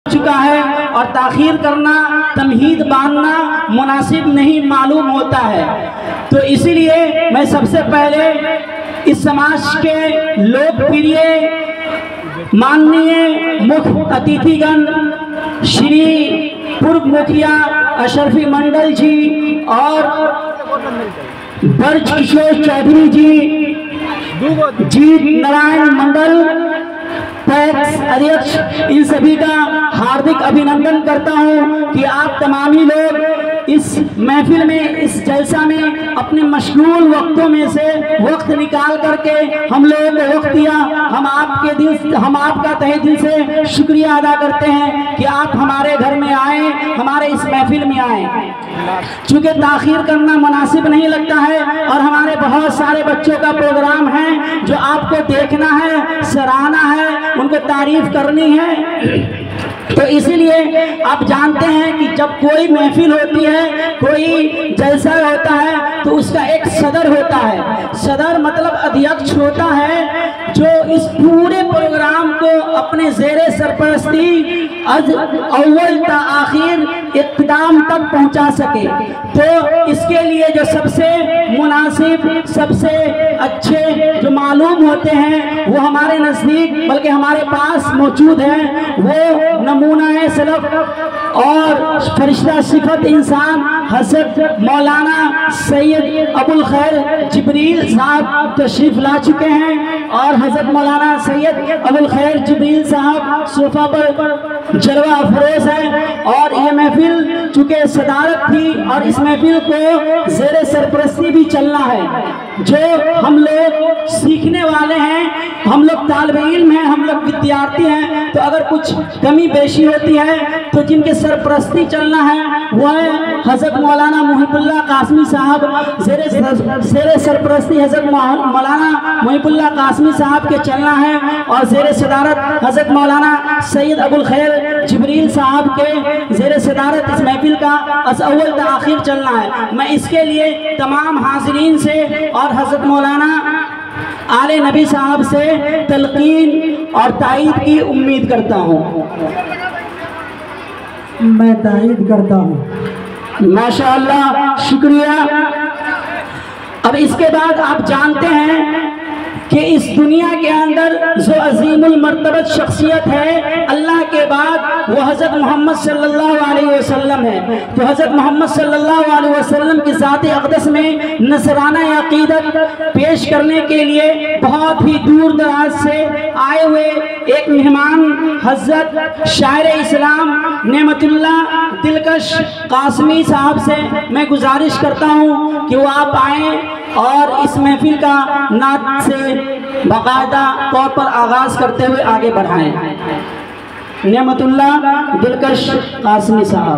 चुका है और ताखीर करना, तमहीद बांधना मुनासिब नहीं मालूम होता है। तो इसीलिए मैं सबसे पहले इस समाज के लोकप्रिय माननीय मुख्य अतिथिगण श्री पूर्व मुखिया अशरफी मंडल जी और ब्रज किशोर चौधरी जी, जीत नारायण मंडल पैक्स अध्यक्ष, इन सभी का हार्दिक अभिनंदन करता हूं कि आप तमाम ही लोग इस महफिल में, इस जलसा में अपने मशगूल वक्तों में से वक्त निकाल करके हम लोगों को वक्त दिया। हम आपका तहे दिल से शुक्रिया अदा करते हैं कि आप हमारे घर में आए, हमारे इस महफिल में आए। चूँकि ताखीर करना मुनासिब नहीं लगता है और हमारे बहुत सारे बच्चों का प्रोग्राम है जो आपको देखना है, सराहना है, उनको तारीफ करनी है। तो इसीलिए आप जानते हैं कि जब कोई महफिल होती है, कोई जलसा होता है, तो उसका एक सदर होता है। सदर मतलब अध्यक्ष होता है जो इस पूरे प्रोग्राम को अपने ज़ेरे सरपरस्ती अव्वल ता आखिर इक़्तिदाम तक पहुंचा सके। तो इसके लिए जो सबसे मुनासिब, सबसे अच्छे जो मालूम होते हैं वो हमारे नज़दीक बल्कि हमारे पास मौजूद हैं। वो नमूना है सलफ और फरिश्ता सिफत इंसान हज़रत मौलाना सैयद अबुल खैर जिब्रील साहब तशरीफ ला चुके हैं और हज़रत मौलाना सैयद अबुल खैर जिब्रील साहब सोफा पर जलवा अफरोज है। और ये महफिल चूँकि सदारत थी और इस महफिल को ज़ेरे सरपरस्ती भी चलना है। जो हम लोग सीखने वाले हैं, हम लोग तालिब इल्म हैं, हम लोग विद्यार्थी हैं, तो अगर कुछ कमी बेशी होती है तो जिनके सरपरस्ती चलना है वो है हज़रत मौलाना मुहिबुल्लाह कासमी साहब। ज़ेरे सरपरस्ती हज़रत मौलाना मुहिबुल्लाह कासमी साहब के चलना है और ज़ेरे सदारत हज़रत मौलाना सैयद अबुल खैर जिब्रील साहब के ज़ेरे सदारत इस महफिल का अव्वल ता आखिर चलना है। मैं इसके लिए तमाम हाज़रीन से और हज़रत मौलाना आले नबी साहब से तलकीन और तायीद की उम्मीद करता हूँ। मैं तायीद करता हूँ। माशाअल्लाह, शुक्रिया। अब इसके बाद आप जानते हैं कि इस दुनिया के अंदर जो अजीमुल मर्तबत शख्सियत है अल्लाह के बाद वो हज़रत मोहम्मद सल्लल्लाहु अलैहि वसल्लम है। तो हज़रत मोहम्मद सल्लल्लाहु अलैहि वसल्लम की ज़ात अक़दस में नसराना अक़ीदत पेश करने के लिए बहुत ही दूर दराज से आए हुए एक मेहमान हज़रत शायर इस्लाम नेमतुल्लाह दिलकश कासमी साहब से मैं गुजारिश करता हूँ कि वो आप आएँ और इस महफिल का नात से बाकायदा तौर पर आगाज़ करते हुए आगे बढ़ाएं। नेमतुल्लाह दिलकश कासमी साहब।